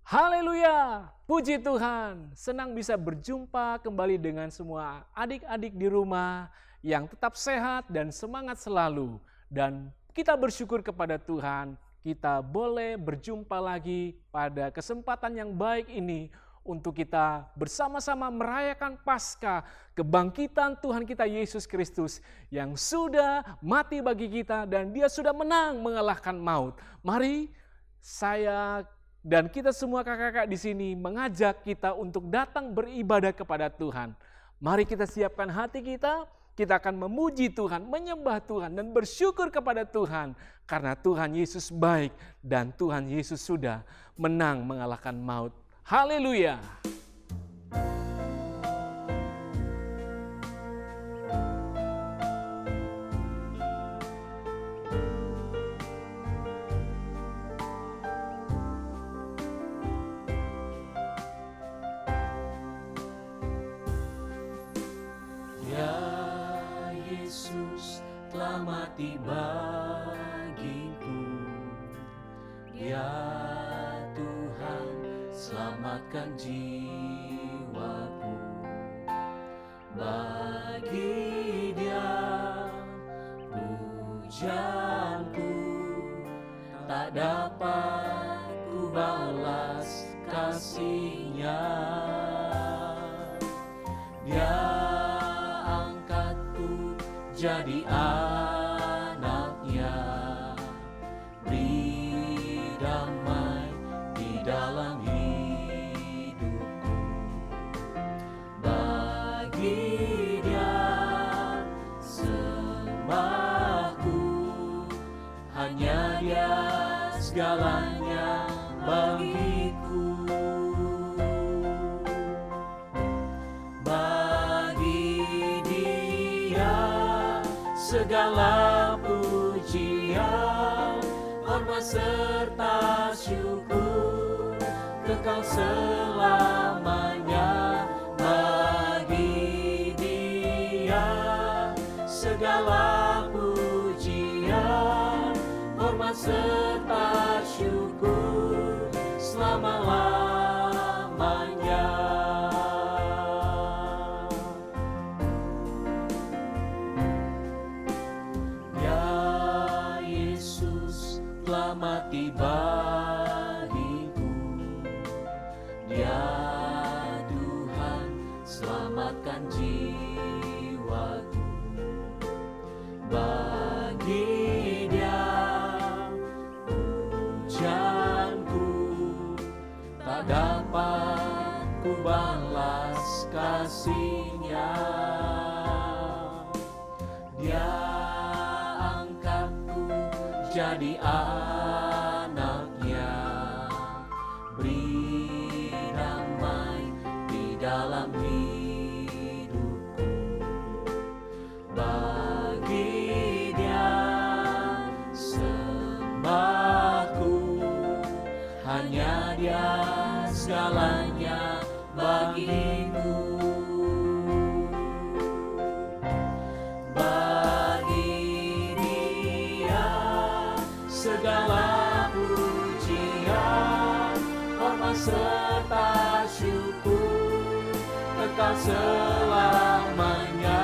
Haleluya, puji Tuhan. Senang bisa berjumpa kembali dengan semua adik-adik di rumah yang tetap sehat dan semangat selalu. Dan kita bersyukur kepada Tuhan, kita boleh berjumpa lagi pada kesempatan yang baik ini untuk kita bersama-sama merayakan Paskah, kebangkitan Tuhan kita Yesus Kristus yang sudah mati bagi kita dan Dia sudah menang mengalahkan maut. Mari saya dan kita semua kakak-kakak di sini mengajak kita untuk datang beribadah kepada Tuhan. Mari kita siapkan hati kita akan memuji Tuhan, menyembah Tuhan dan bersyukur kepada Tuhan. Karena Tuhan Yesus baik dan Tuhan Yesus sudah menang mengalahkan maut. Haleluya! Mati bagiku, ya Tuhan, selamatkan jiwaku. Bagi Dia pujianku, tak dapat ku balas kasih-Nya. Dia angkatku jadi anaknya, beri damai di dalam hidupku. Bagi Dia sembahku, hanya Dia segalanya bagiku. Segala pujian, hormat serta syukur, kekal selamanya bagi Dia. Segala pujian, hormat serta syukur, selama-lamanya. Mati bagiku, Dia Tuhan, selamatkan jiwaku. Bagi Dia pujianku, tak dapat ku balas kasih-Nya. Dia angkatku jadi anaknya, beri damai di dalam hidupku. Bagi Dia sembahku, hanya Dia segalanya bagiku. Segala pujian, hormat serta syukur, kekal selamanya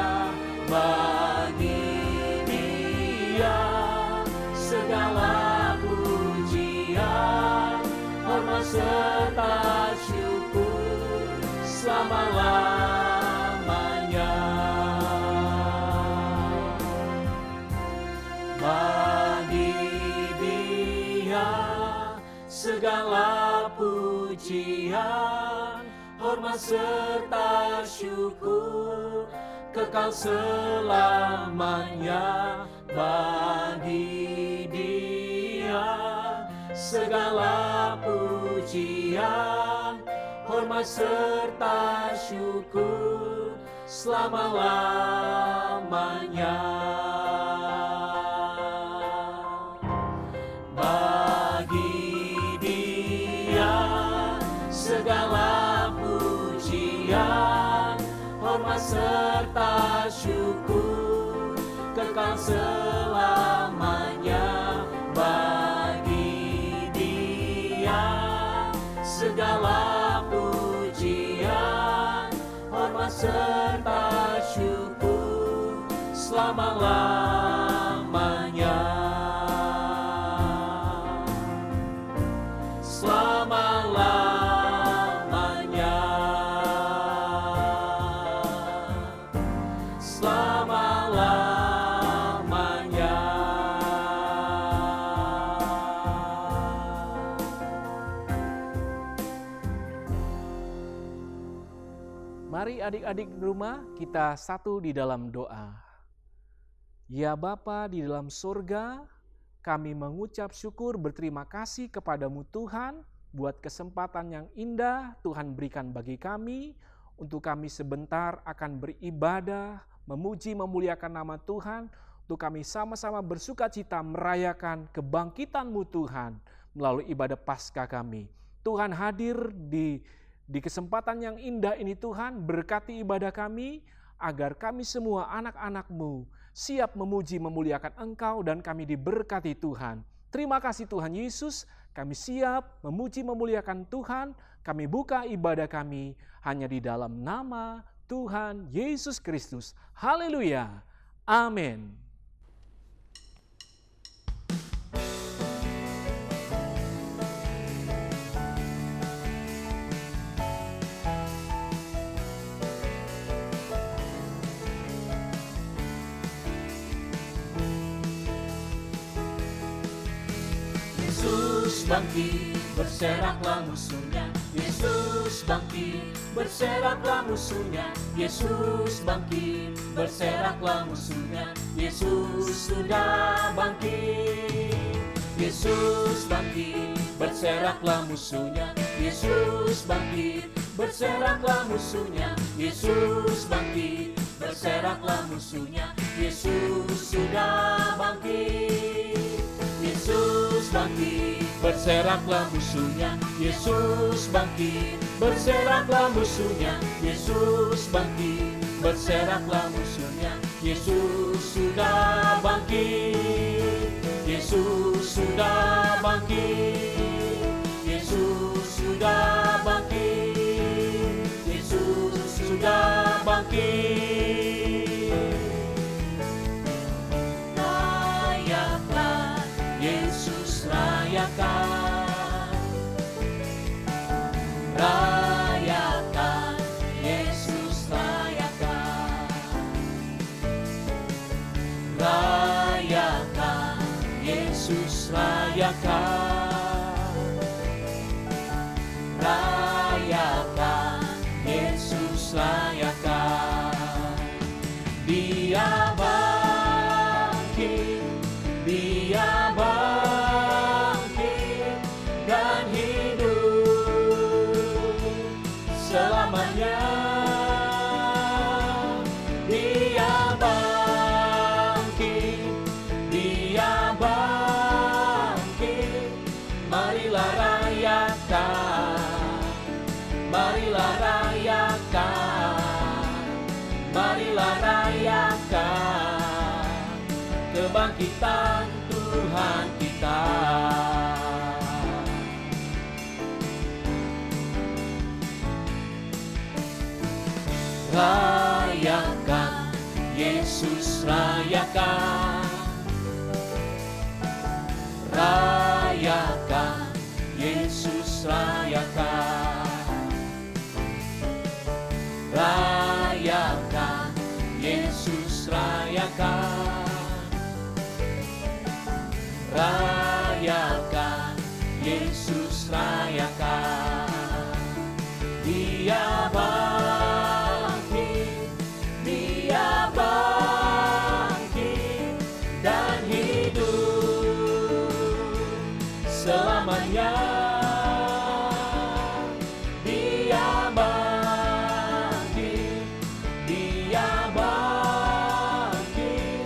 bagi Dia. Segala pujian, hormat serta syukur, selama-lamanya. Segala pujian, hormat serta syukur, kekal selamanya bagi Dia. Segala pujian, hormat serta syukur, selama-lamanya. Segala pujian, hormat serta syukur, kekal selamanya bagi Dia. selama-lamanya. Selama-lamanya. Selama-lamanya. Mari adik-adik di rumah kita satu di dalam doa. Ya Bapa di dalam surga, kami mengucap syukur berterima kasih kepadamu Tuhan buat kesempatan yang indah Tuhan berikan bagi kami untuk kami sebentar akan beribadah, memuji memuliakan nama Tuhan, untuk kami sama-sama bersuka cita merayakan kebangkitan-Mu Tuhan melalui ibadah Paskah kami. Tuhan hadir di kesempatan yang indah ini Tuhan, berkati ibadah kami, agar kami semua anak-anak-Mu siap memuji memuliakan Engkau dan kami diberkati Tuhan. Terima kasih Tuhan Yesus, kami siap memuji memuliakan Tuhan, kami buka ibadah kami hanya di dalam nama Tuhan Yesus Kristus. Haleluya, amin. Yesus bangkit, berseraklah musuhnya. Yesus bangkit, berseraklah musuhnya. Yesus bangkit, berseraklah musuhnya. Yesus sudah bangkit. Yesus bangkit, berseraklah musuhnya. Yesus bangkit, berseraklah musuhnya. Yesus bangkit, berseraklah musuhnya. Yesus sudah bangkit. Yesus bangkit, berseraklah musuhnya. Yesus bangkit, berseraklah musuhnya. Yesus bangkit, berseraklah musuhnya. Yesus sudah bangkit. Yesus sudah bangkit. Yesus sudah bangkit. Yesus sudah bangkit. Rayakan, Yesus rayakan. Rayakan, Yesus rayakan. Rayakan, Yesus rayakan. Rayakan, Yesus rayakan. Dia bangkit, Dia bangkit dan hidup selamanya. Dia bangkit, Dia bangkit. Marilah rayakan, marilah rayakan, marilah rayakan kebangkitan Tuhan kita. Rayakan, Yesus rayakan. Rayakan, Yesus rayakan. Rayakan, Yesus rayakan. Rayakan, Yesus rayakan. Dia bangkit, Dia bangkit dan hidup selamanya. Dia bangkit, Dia bangkit.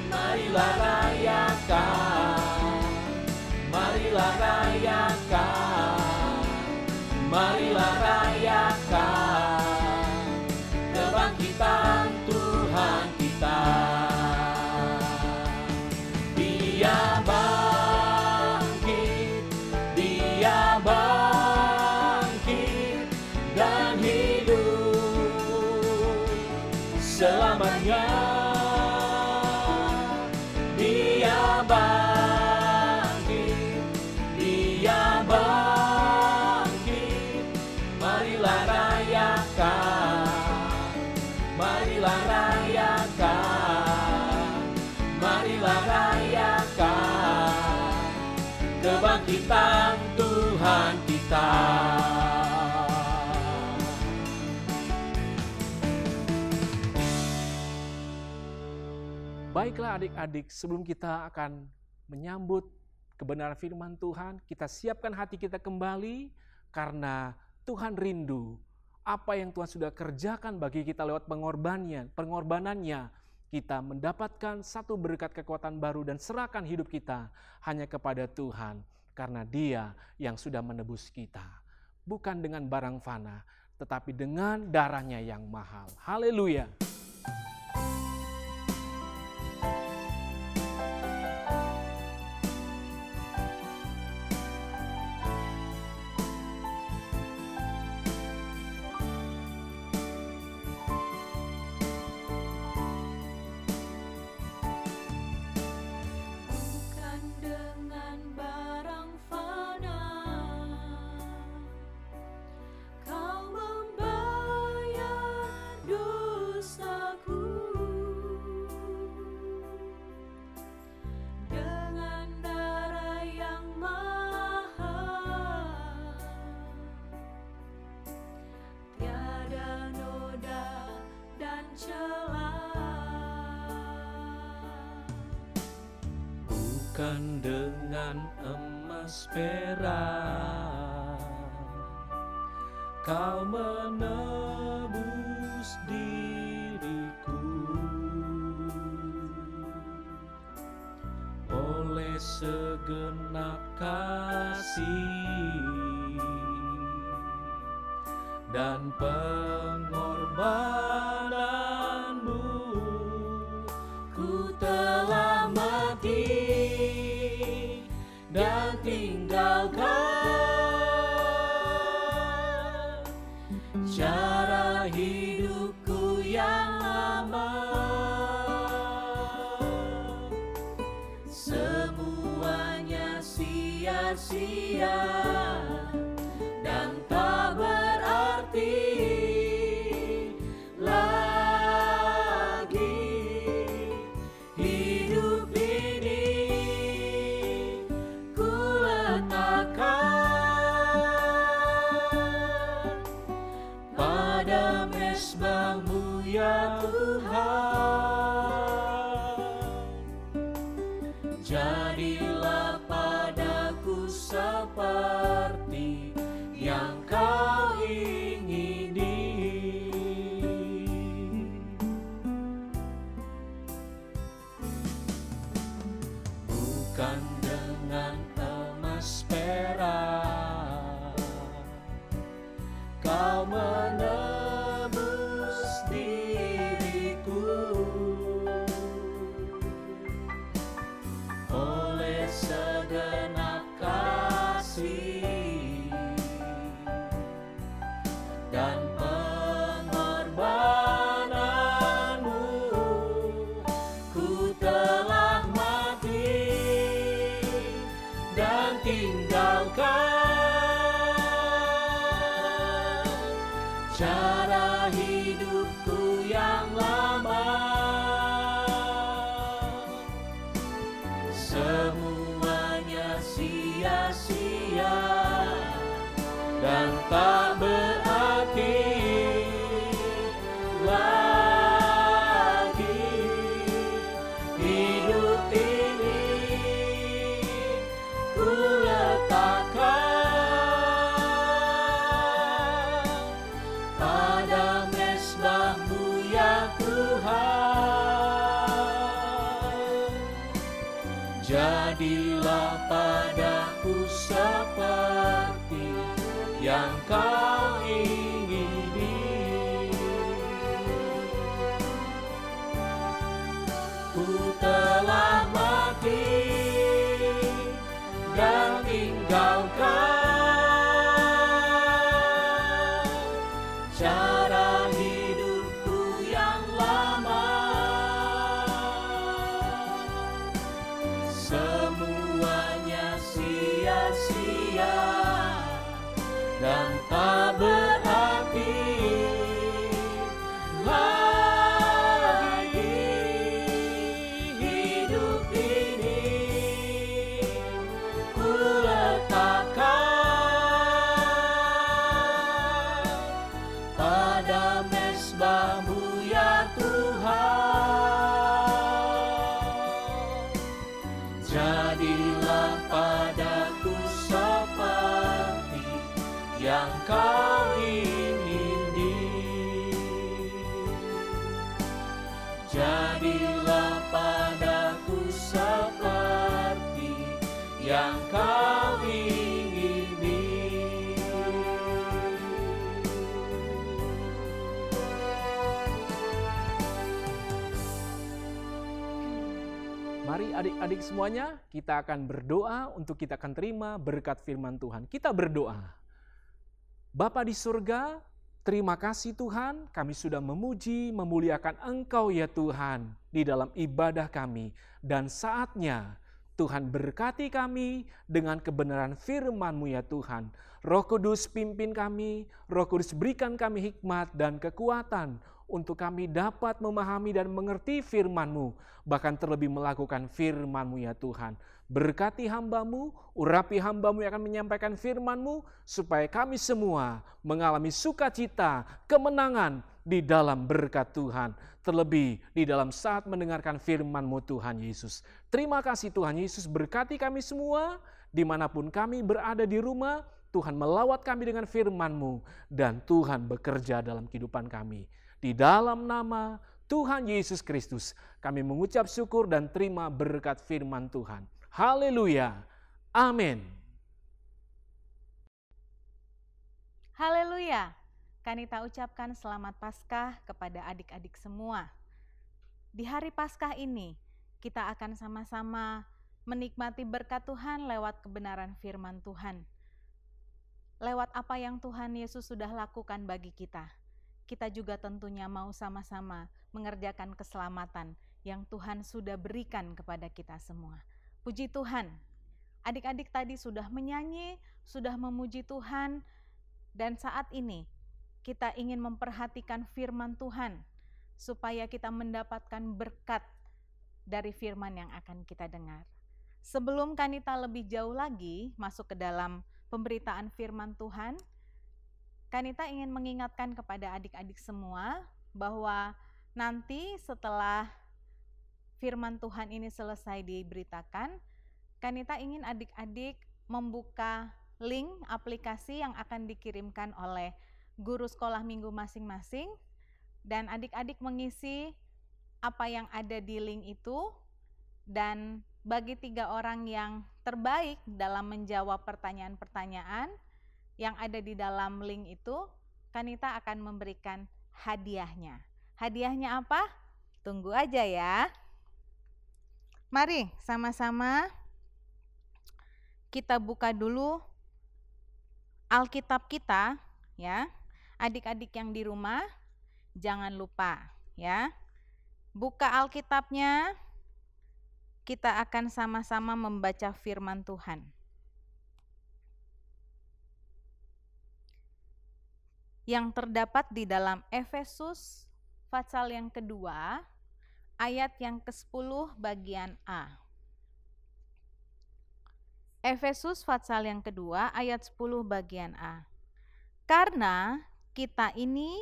Marilah rayakan, marilah rayakan, marilah rayakan kebangkitan Tuhan kita. Dia bangkit, Dia bangkit dan hidup selamanya. kebangkitan Tuhan kita. Baiklah adik-adik, sebelum kita akan menyambut kebenaran firman Tuhan, kita siapkan hati kita kembali karena Tuhan rindu apa yang Tuhan sudah kerjakan bagi kita lewat pengorbanannya. Kita mendapatkan satu berkat kekuatan baru dan serahkan hidup kita hanya kepada Tuhan karena Dia yang sudah menebus kita. Bukan dengan barang fana, tetapi dengan darah-Nya yang mahal. Haleluya. Bukan dengan barang fana Kau membayar dosaku, dengan darah yang mahal, tiada noda dan celah. Bukan dengan emas perak Kau menebus diriku, oleh segenap kasih dan pengorbananmu. Ku telah mati dan tinggalkan cara hidupku yang lama. Semuanya sia-sia dan tak berarti lagi. Hidup ini ku letakkan pada mezbah-Mu ya Tuhan. Jadilah padaku seperti yang Kau ingini. Bukan dengan emas perak Kau menebus diriku, oleh segenap kasih dan pengorbananmu. Ku telah mati dan tinggalkan cara hidupku yang lama. Semuanya sia-sia dan tak berarti lagi. Hidup ini ku letakkan pada mezbah-Mu ya Tuhan. Jadilah padaku seperti yang Kau ingini. Ku telah mati dan tinggalkan cara hidupku yang lama. Semuanya sia-sia dan tak berarti lagi. Hidup ini ku letakkan yang kau ingini. Mari adik-adik semuanya, kita akan berdoa untuk kita akan terima berkat firman Tuhan. Kita berdoa. Bapa di surga, terima kasih Tuhan, kami sudah memuji, memuliakan Engkau ya Tuhan di dalam ibadah kami. Dan saatnya Tuhan berkati kami dengan kebenaran firman-Mu ya Tuhan. Roh Kudus pimpin kami, Roh Kudus berikan kami hikmat dan kekuatan untuk kami dapat memahami dan mengerti firman-Mu, bahkan terlebih melakukan firman-Mu ya Tuhan. Berkati hamba-Mu, urapi hamba-Mu yang akan menyampaikan firman-Mu, supaya kami semua mengalami sukacita, kemenangan di dalam berkat Tuhan. Terlebih di dalam saat mendengarkan firman-Mu Tuhan Yesus. Terima kasih Tuhan Yesus, berkati kami semua, dimanapun kami berada di rumah, Tuhan melawat kami dengan firman-Mu, dan Tuhan bekerja dalam kehidupan kami. Di dalam nama Tuhan Yesus Kristus, kami mengucap syukur dan terima berkat firman Tuhan. Haleluya. Amin. Haleluya. Kanita ucapkan selamat Paskah kepada adik-adik semua. Di hari Paskah ini, kita akan sama-sama menikmati berkat Tuhan lewat kebenaran firman Tuhan. Lewat apa yang Tuhan Yesus sudah lakukan bagi kita. Kita juga tentunya mau sama-sama mengerjakan keselamatan yang Tuhan sudah berikan kepada kita semua. Puji Tuhan, adik-adik tadi sudah menyanyi, sudah memuji Tuhan, dan saat ini kita ingin memperhatikan firman Tuhan supaya kita mendapatkan berkat dari firman yang akan kita dengar. Sebelum Kanita lebih jauh lagi masuk ke dalam pemberitaan firman Tuhan, Kanita ingin mengingatkan kepada adik-adik semua bahwa nanti setelah firman Tuhan ini selesai diberitakan, Kanita ingin adik-adik membuka link aplikasi yang akan dikirimkan oleh guru sekolah minggu masing-masing, dan adik-adik mengisi apa yang ada di link itu, dan bagi 3 orang yang terbaik dalam menjawab pertanyaan-pertanyaan yang ada di dalam link itu, Kanita akan memberikan hadiahnya. Hadiahnya apa? Tunggu aja ya. Mari sama-sama kita buka dulu Alkitab kita ya. Adik-adik yang di rumah jangan lupa ya. Buka Alkitabnya. Kita akan sama-sama membaca firman Tuhan. Yang terdapat di dalam Efesus pasal yang kedua, ayat yang ke-10 bagian A. Efesus pasal yang kedua, ayat 10 bagian A. Karena kita ini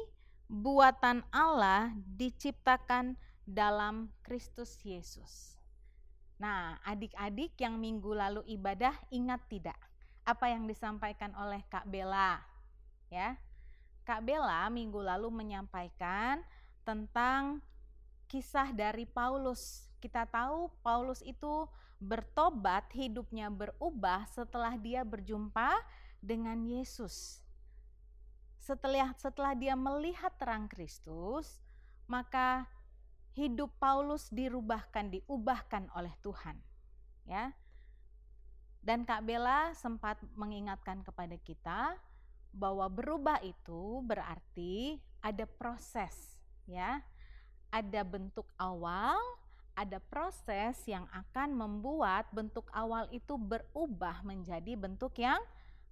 buatan Allah diciptakan dalam Kristus Yesus. Nah, adik-adik yang minggu lalu ibadah ingat tidak apa yang disampaikan oleh Kak Bella? Ya. Kak Bella minggu lalu menyampaikan tentang kisah dari Paulus. Kita tahu Paulus itu bertobat, hidupnya berubah setelah dia berjumpa dengan Yesus. Setelah dia melihat terang Kristus, maka hidup Paulus diubahkan oleh Tuhan. Ya. Dan Kak Bella sempat mengingatkan kepada kita bahwa berubah itu berarti ada proses, ya. Ada bentuk awal, ada proses yang akan membuat bentuk awal itu berubah menjadi bentuk yang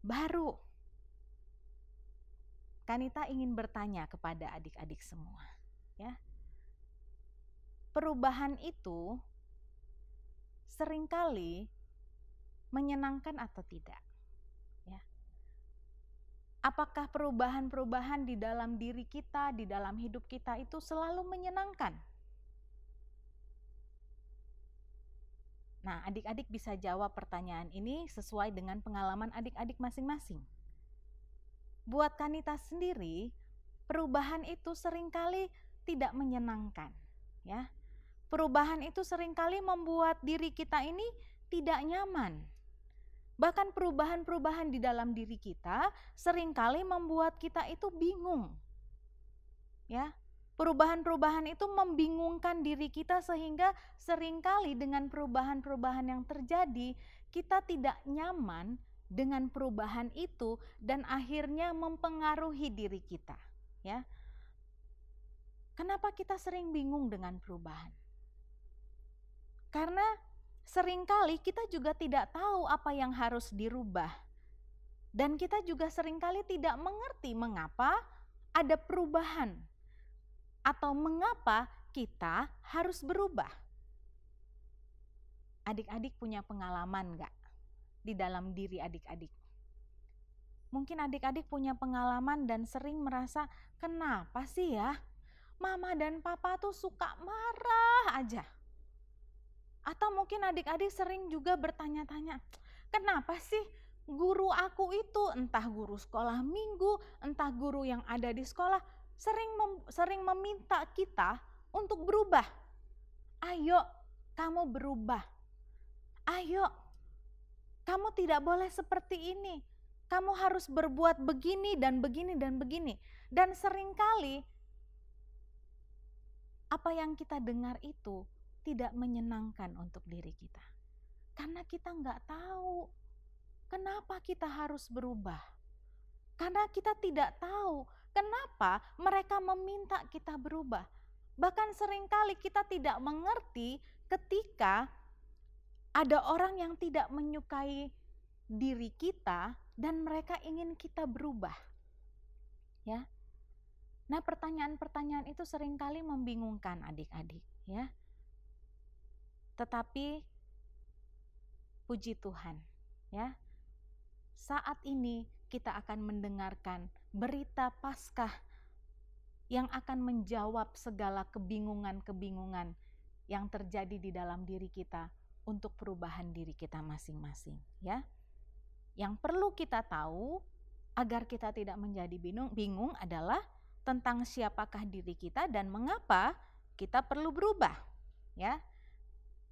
baru. Kanita ingin bertanya kepada adik-adik semua, ya. Perubahan itu seringkali menyenangkan atau tidak? Ya. Apakah perubahan-perubahan di dalam diri kita, di dalam hidup kita itu selalu menyenangkan? Nah, adik-adik bisa jawab pertanyaan ini sesuai dengan pengalaman adik-adik masing-masing. Buat Kanita sendiri, perubahan itu seringkali tidak menyenangkan, ya. Perubahan itu seringkali membuat diri kita ini tidak nyaman. Bahkan perubahan-perubahan di dalam diri kita seringkali membuat kita itu bingung. Ya, perubahan-perubahan itu membingungkan diri kita sehingga seringkali dengan perubahan-perubahan yang terjadi kita tidak nyaman dengan perubahan itu dan akhirnya mempengaruhi diri kita. Ya, kenapa kita sering bingung dengan perubahan? Karena seringkali kita juga tidak tahu apa yang harus dirubah. Dan kita juga seringkali tidak mengerti mengapa ada perubahan atau mengapa kita harus berubah. Adik-adik punya pengalaman enggak di dalam diri adik-adik? Mungkin adik-adik punya pengalaman dan sering merasa, kenapa sih ya mama dan papa tuh suka marah aja. Atau mungkin adik-adik sering juga bertanya-tanya, kenapa sih guru aku itu, entah guru sekolah minggu, entah guru yang ada di sekolah, sering meminta kita untuk berubah. Ayo kamu berubah. Ayo, kamu tidak boleh seperti ini. Kamu harus berbuat begini dan begini dan begini. Dan seringkali apa yang kita dengar itu tidak menyenangkan untuk diri kita. Karena kita nggak tahu kenapa kita harus berubah. Karena kita tidak tahu kenapa mereka meminta kita berubah. Bahkan seringkali kita tidak mengerti ketika ada orang yang tidak menyukai diri kita dan mereka ingin kita berubah. Ya. Nah, pertanyaan-pertanyaan itu seringkali membingungkan adik-adik, ya. Tetapi puji Tuhan, ya. Saat ini kita akan mendengarkan berita Paskah yang akan menjawab segala kebingungan-kebingungan yang terjadi di dalam diri kita untuk perubahan diri kita masing-masing, ya. Yang perlu kita tahu agar kita tidak menjadi bingung adalah tentang siapakah diri kita dan mengapa kita perlu berubah, ya.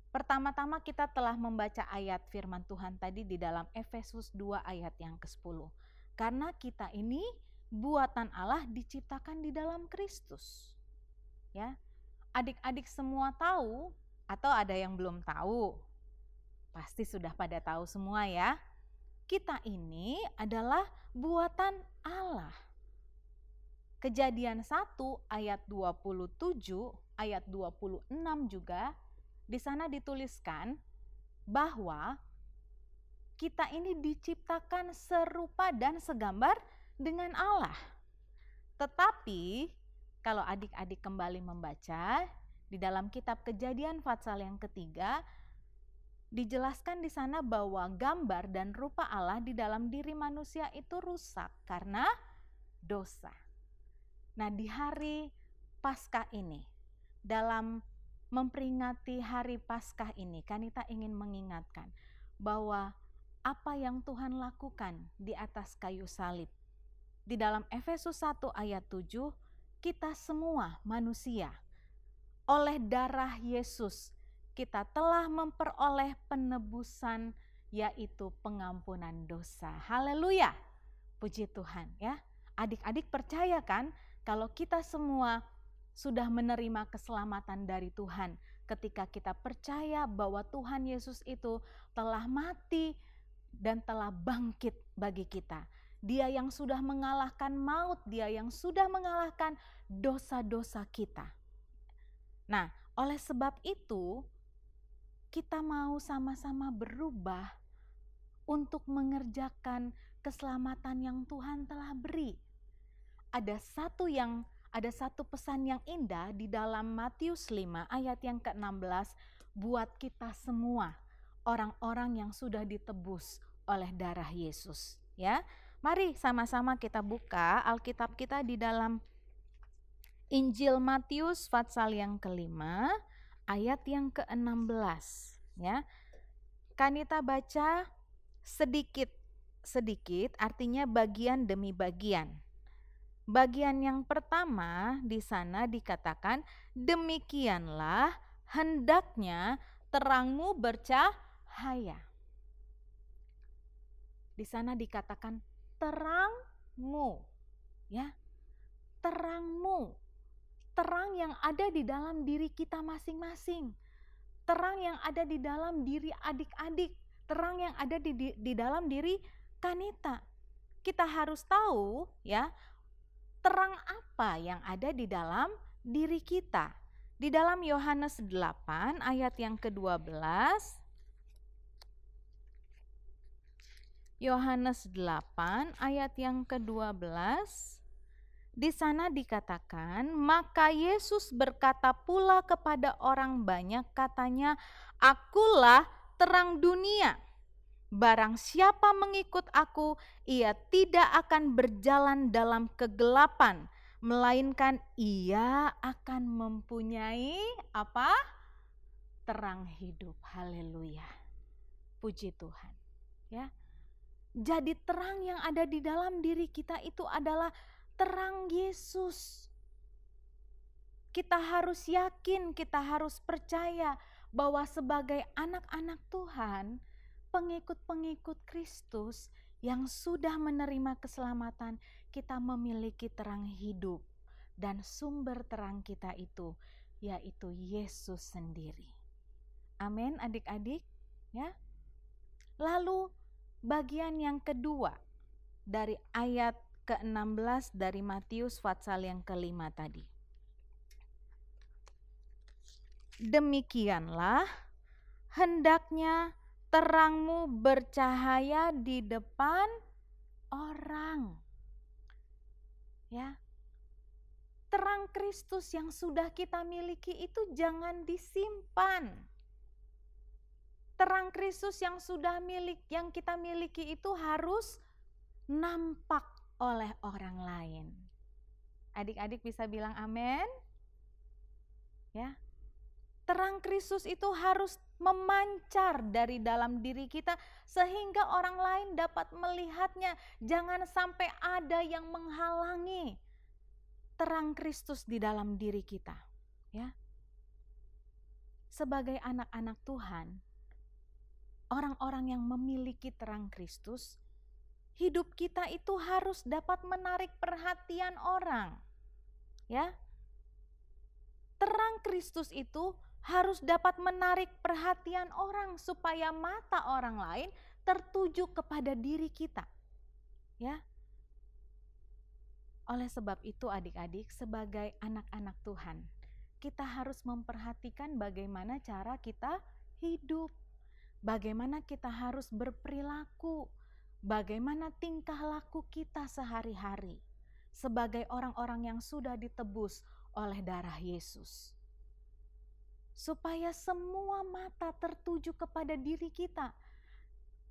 Pertama-tama kita telah membaca ayat firman Tuhan tadi di dalam Efesus 2 ayat yang ke-10. Karena kita ini buatan Allah diciptakan di dalam Kristus. Ya. Adik-adik semua tahu atau ada yang belum tahu? Pasti sudah pada tahu semua ya. Kita ini adalah buatan Allah. Kejadian 1 ayat 27, ayat 26 juga di sana dituliskan bahwa kita ini diciptakan serupa dan segambar dengan Allah. Tetapi kalau adik-adik kembali membaca di dalam kitab Kejadian pasal yang ketiga, dijelaskan di sana bahwa gambar dan rupa Allah di dalam diri manusia itu rusak karena dosa. Nah, di hari Paskah ini, dalam memperingati hari Paskah ini, Kanita ingin mengingatkan bahwa apa yang Tuhan lakukan di atas kayu salib. Di dalam Efesus 1 ayat 7, kita semua manusia, oleh darah Yesus, kita telah memperoleh penebusan, yaitu pengampunan dosa. Haleluya, puji Tuhan ya. Adik-adik percaya kan kalau kita semua sudah menerima keselamatan dari Tuhan ketika kita percaya bahwa Tuhan Yesus itu telah mati dan telah bangkit bagi kita. Dia yang sudah mengalahkan maut, dia yang sudah mengalahkan dosa-dosa kita. Nah, oleh sebab itu kita mau sama-sama berubah untuk mengerjakan keselamatan yang Tuhan telah beri. Ada satu pesan yang indah di dalam Matius 5 ayat yang ke-16 buat kita semua, orang-orang yang sudah ditebus oleh darah Yesus, ya. Mari sama-sama kita buka Alkitab kita di dalam Injil Matius pasal yang ke-5 ayat yang ke-16, ya. Kanita baca sedikit artinya bagian demi bagian. Bagian yang pertama di sana dikatakan, demikianlah hendaknya terangmu bercahaya. Di sana dikatakan terangmu, ya, terangmu, terang yang ada di dalam diri kita masing-masing, terang yang ada di dalam diri adik-adik, terang yang ada di dalam diri Kanita. Kita harus tahu, ya, terang apa yang ada di dalam diri kita. Di dalam Yohanes 8 ayat yang ke-12, Yohanes 8 ayat yang ke-12, di sana dikatakan, maka Yesus berkata pula kepada orang banyak, katanya, akulah terang dunia. Barang siapa mengikut aku, ia tidak akan berjalan dalam kegelapan, melainkan ia akan mempunyai apa? Terang hidup. Haleluya. Puji Tuhan. Ya. Jadi terang yang ada di dalam diri kita itu adalah terang Yesus. Kita harus yakin, kita harus percaya bahwa sebagai anak-anak Tuhan, pengikut-pengikut Kristus yang sudah menerima keselamatan, kita memiliki terang hidup. Dan sumber terang kita itu, yaitu Yesus sendiri. Amin adik-adik. Ya. Lalu bagian yang kedua dari ayat ke-16 dari Matius pasal yang ke-5 tadi. Demikianlah hendaknya terangmu bercahaya di depan orang. Ya. Terang Kristus yang sudah kita miliki itu jangan disimpan. Terang Kristus yang kita miliki itu harus nampak oleh orang lain. Adik-adik bisa bilang amin? Ya. Terang Kristus itu harus memancar dari dalam diri kita sehingga orang lain dapat melihatnya. Jangan sampai ada yang menghalangi terang Kristus di dalam diri kita, ya. Sebagai anak-anak Tuhan, orang-orang yang memiliki terang Kristus, hidup kita itu harus dapat menarik perhatian orang. Ya. Terang Kristus itu harus dapat menarik perhatian orang supaya mata orang lain tertuju kepada diri kita. Ya. Oleh sebab itu adik-adik, sebagai anak-anak Tuhan, kita harus memperhatikan bagaimana cara kita hidup. Bagaimana kita harus berperilaku, bagaimana tingkah laku kita sehari-hari sebagai orang-orang yang sudah ditebus oleh darah Yesus. Supaya semua mata tertuju kepada diri kita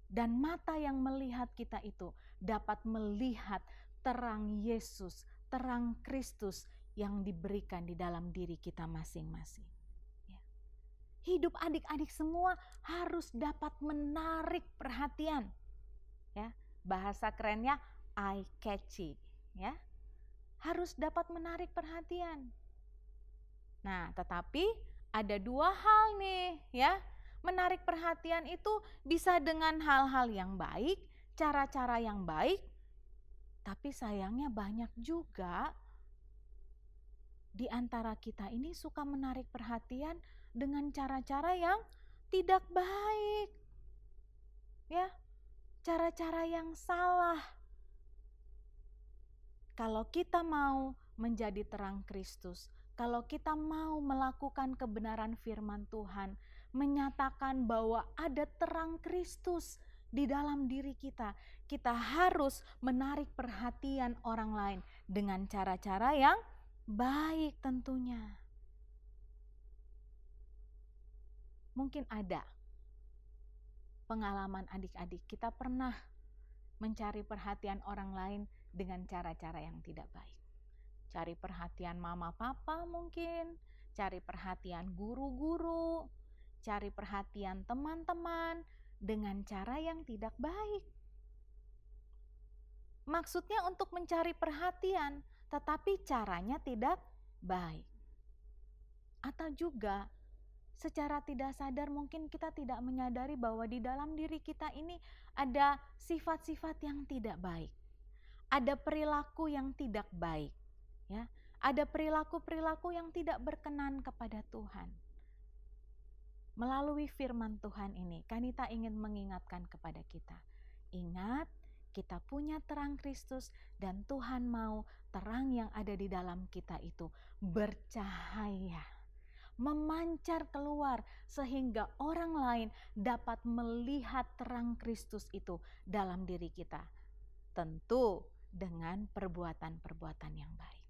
dan mata yang melihat kita itu dapat melihat terang Yesus, terang Kristus yang diberikan di dalam diri kita masing-masing. Hidup adik-adik semua harus dapat menarik perhatian. Ya, bahasa kerennya eye catchy, ya. Harus dapat menarik perhatian. Nah, tetapi ada dua hal nih, ya. Menarik perhatian itu bisa dengan hal-hal yang baik, cara-cara yang baik. Tapi sayangnya banyak juga di antara kita ini suka menarik perhatian dengan cara-cara yang tidak baik. Ya, cara-cara yang salah. Kalau kita mau menjadi terang Kristus, kalau kita mau melakukan kebenaran firman Tuhan, menyatakan bahwa ada terang Kristus di dalam diri kita, kita harus menarik perhatian orang lain dengan cara-cara yang baik tentunya. Mungkin ada pengalaman adik-adik, kita pernah mencari perhatian orang lain dengan cara-cara yang tidak baik. Cari perhatian mama papa mungkin, cari perhatian guru-guru, cari perhatian teman-teman dengan cara yang tidak baik. Maksudnya untuk mencari perhatian, tetapi caranya tidak baik. Atau juga secara tidak sadar mungkin kita tidak menyadari bahwa di dalam diri kita ini ada sifat-sifat yang tidak baik. Ada perilaku yang tidak baik, ya. Ada perilaku-perilaku yang tidak berkenan kepada Tuhan. Melalui firman Tuhan ini, Kanita ingin mengingatkan kepada kita. Ingat, kita punya terang Kristus dan Tuhan mau terang yang ada di dalam kita itu bercahaya, memancar keluar sehingga orang lain dapat melihat terang Kristus itu dalam diri kita. Tentu dengan perbuatan-perbuatan yang baik.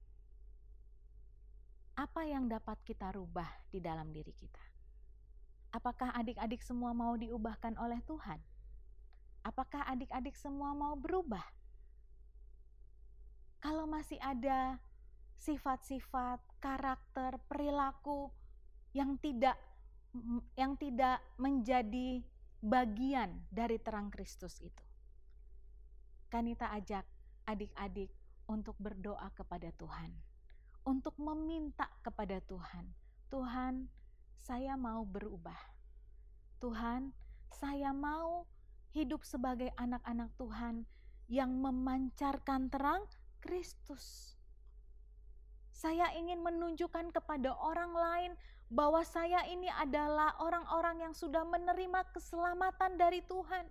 Apa yang dapat kita rubah di dalam diri kita? Apakah adik-adik semua mau diubahkan oleh Tuhan? Apakah adik-adik semua mau berubah? Kalau masih ada sifat-sifat, karakter, perilaku yang tidak menjadi bagian dari terang Kristus itu, Kanita ajak adik-adik untuk berdoa kepada Tuhan, untuk meminta kepada Tuhan, Tuhan, saya mau berubah. Tuhan, saya mau hidup sebagai anak-anak Tuhan yang memancarkan terang Kristus. Saya ingin menunjukkan kepada orang lain bahwa saya ini adalah orang-orang yang sudah menerima keselamatan dari Tuhan.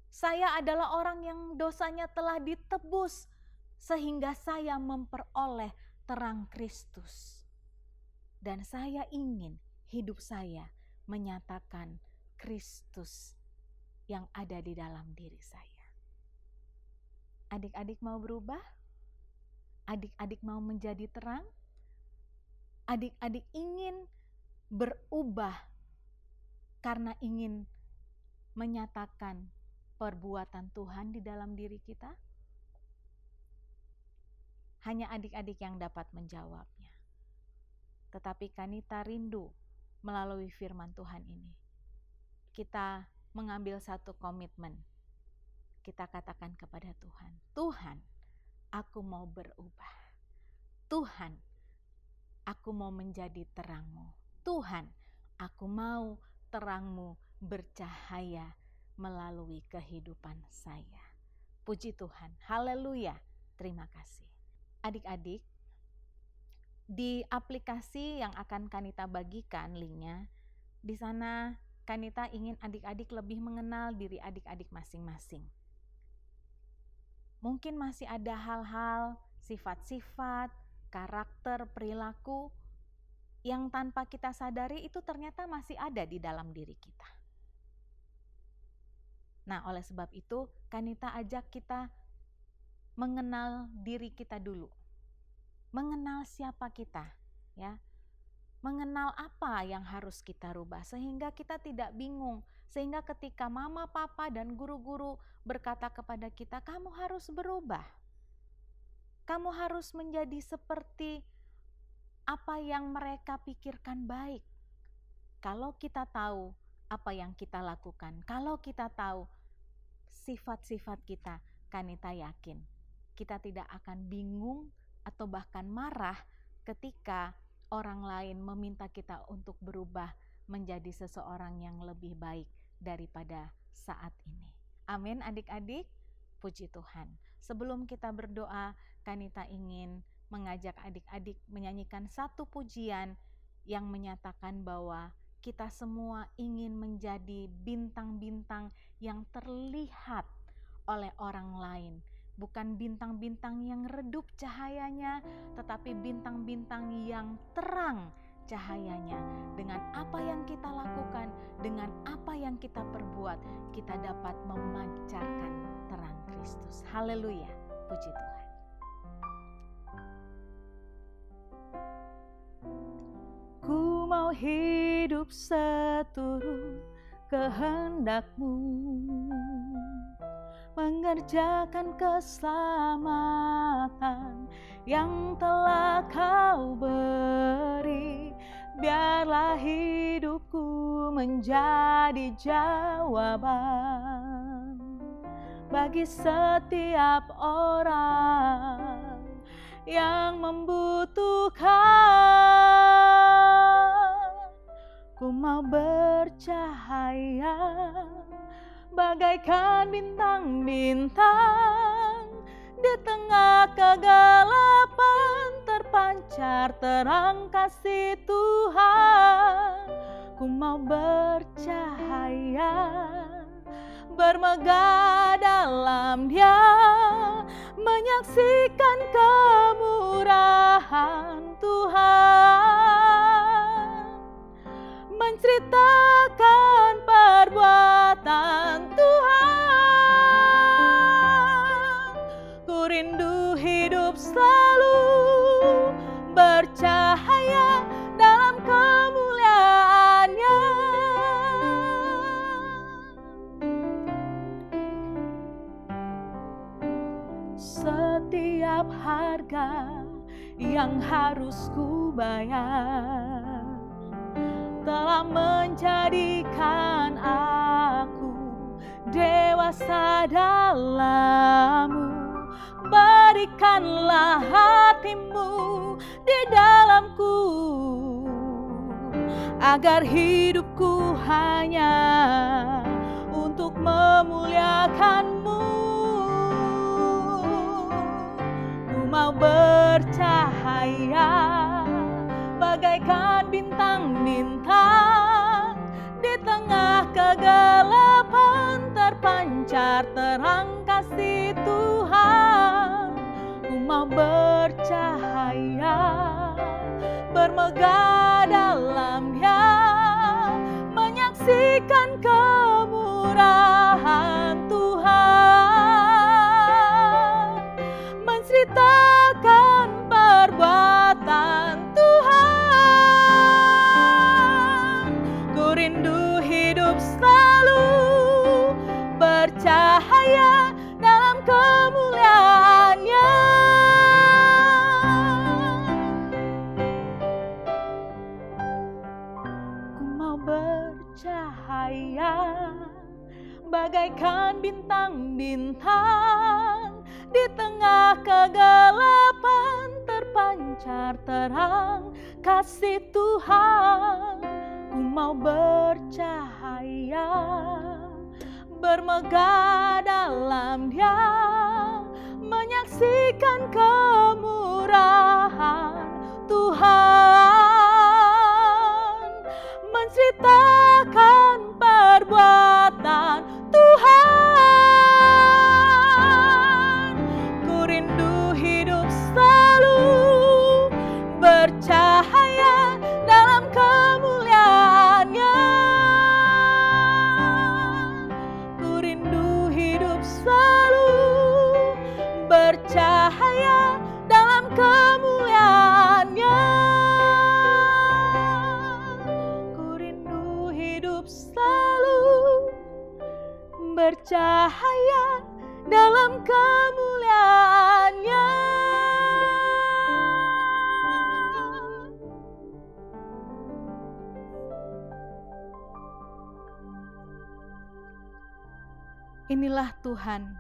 Saya adalah orang yang dosanya telah ditebus sehingga saya memperoleh terang Kristus. Dan saya ingin hidup saya menyatakan Kristus yang ada di dalam diri saya. Adik-adik mau berubah? Adik-adik mau menjadi terang? Adik-adik ingin berubah karena ingin menyatakan perbuatan Tuhan di dalam diri kita? Hanya adik-adik yang dapat menjawabnya. Tetapi Kanita rindu melalui firman Tuhan ini. Kita mengambil satu komitmen. Kita katakan kepada Tuhan, Tuhan, aku mau berubah. Tuhan, aku mau menjadi terang-Mu. Tuhan, aku mau terang-Mu bercahaya melalui kehidupan saya. Puji Tuhan, haleluya, terima kasih. Adik-adik, di aplikasi yang akan Kanita bagikan linknya, di sana Kanita ingin adik-adik lebih mengenal diri adik-adik masing-masing. Mungkin masih ada hal-hal, sifat-sifat, karakter, perilaku yang tanpa kita sadari itu ternyata masih ada di dalam diri kita. Nah, oleh sebab itu Kanita ajak kita mengenal diri kita dulu. Mengenal siapa kita, ya. Mengenal apa yang harus kita rubah sehingga kita tidak bingung. Sehingga ketika mama, papa, dan guru-guru berkata kepada kita, kamu harus berubah. Kamu harus menjadi seperti apa yang mereka pikirkan baik. Kalau kita tahu apa yang kita lakukan, kalau kita tahu sifat-sifat kita, Kanita yakin kita tidak akan bingung atau bahkan marah ketika orang lain meminta kita untuk berubah menjadi seseorang yang lebih baik daripada saat ini. Amin adik-adik, puji Tuhan. Sebelum kita berdoa, Kanita ingin mengajak adik-adik menyanyikan satu pujian yang menyatakan bahwa kita semua ingin menjadi bintang-bintang yang terlihat oleh orang lain. Bukan bintang-bintang yang redup cahayanya, tetapi bintang-bintang yang terang cahayanya. Dengan apa yang kita lakukan, dengan apa yang kita perbuat, kita dapat memancarkan terang Kristus. Haleluya, puji Tuhan. Ku mau hidup seturut kehendak-Mu, mengerjakan keselamatan yang telah Kau beri. Biarlah hidupku menjadi jawaban bagi setiap orang yang membutuhkan. Ku mau bercahaya bagaikan bintang-bintang, di tengah kegelapan terpancar terang kasih Tuhan. Ku mau bercahaya, bermegah dalam Dia, menyaksikan kemurahan Tuhan, menceritakan perbuatan Tuhan. Ku rindu hidup selalu bercahaya dalam kemuliaan-Nya. Setiap harga yang harus ku bayar telah menjadikan aku dewasa dalam-Mu. Berikanlah hati-Mu di dalamku, agar hidupku hanya untuk memuliakan-Mu. Ku mau bercahaya bagaikan bintang-bintang, di tengah kegelapan terpancar terang kasih Tuhan. Ku mau bercahaya, bermegah dalam Dia, menyaksikan kemurahan Tuhan, menceritakan perbuatan Tuhan. Ku rindu hidup selalu bercahaya dalam kemuliaan-Nya. Ku mau bercahaya bagaikan bintang-bintang, di tengah kegelapan terpancar terang kasih Tuhan. Ku mau bercahaya, bermegah dalam Dia, menyaksikan kemurahan Tuhan, menceritakan perbuatan Tuhan. Ku rindu hidup selalu bercahaya dalam kemuliaan-Nya. Ku rindu hidup selalu bercahaya dalam kemuliaan-Nya. Ku rindu hidup selalu bercahaya dalam kemuliaan-Nya. Inilah Tuhan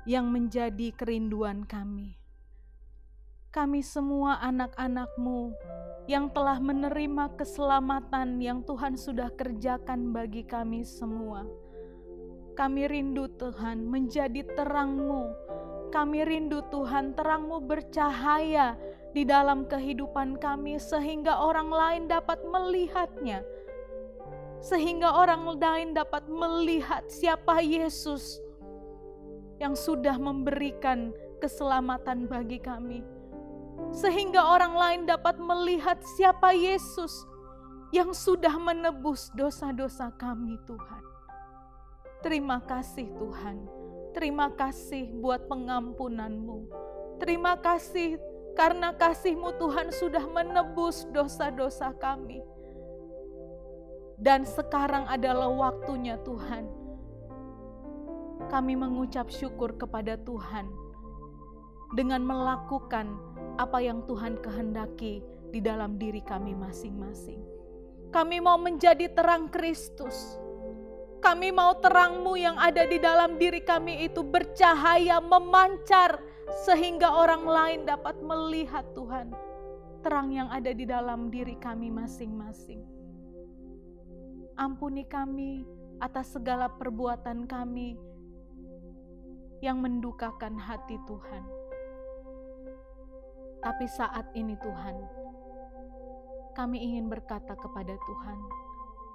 yang menjadi kerinduan kami. Kami semua anak-anak-Mu yang telah menerima keselamatan yang Tuhan sudah kerjakan bagi kami semua. Kami rindu Tuhan menjadi terang-Mu. Kami rindu Tuhan terang-Mu bercahaya di dalam kehidupan kami, sehingga orang lain dapat melihatnya. Sehingga orang lain dapat melihat siapa Yesus yang sudah memberikan keselamatan bagi kami. Sehingga orang lain dapat melihat siapa Yesus yang sudah menebus dosa-dosa kami, Tuhan. Terima kasih Tuhan. Terima kasih buat pengampunan-Mu. Terima kasih karena kasih-Mu Tuhan sudah menebus dosa-dosa kami. Dan sekarang adalah waktunya Tuhan. Kami mengucap syukur kepada Tuhan dengan melakukan apa yang Tuhan kehendaki di dalam diri kami masing-masing. Kami mau menjadi terang Kristus. Kami mau terang-Mu yang ada di dalam diri kami itu bercahaya, memancar, sehingga orang lain dapat melihat Tuhan, terang yang ada di dalam diri kami masing-masing. Ampuni kami atas segala perbuatan kami yang mendukakan hati Tuhan. Tapi saat ini Tuhan, kami ingin berkata kepada Tuhan,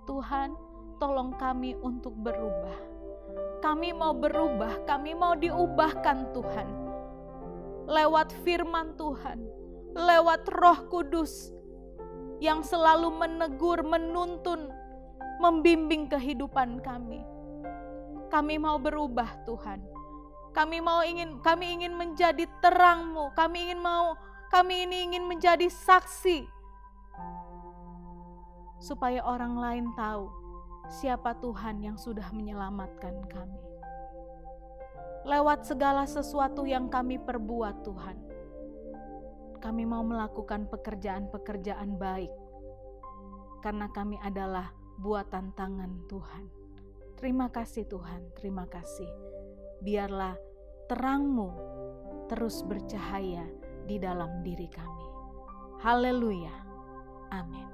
Tuhan, tolong kami untuk berubah. Kami mau berubah, kami mau diubahkan Tuhan. Lewat firman Tuhan, lewat Roh Kudus yang selalu menegur, menuntun, membimbing kehidupan kami. Kami mau berubah Tuhan. Kami ingin menjadi terang-Mu. Kami ingin menjadi saksi supaya orang lain tahu siapa Tuhan yang sudah menyelamatkan kami. Lewat segala sesuatu yang kami perbuat Tuhan, kami mau melakukan pekerjaan-pekerjaan baik karena kami adalah buatan tangan Tuhan. Terima kasih Tuhan, terima kasih. Biarlah terang-Mu terus bercahaya di dalam diri kami. Haleluya. Amin.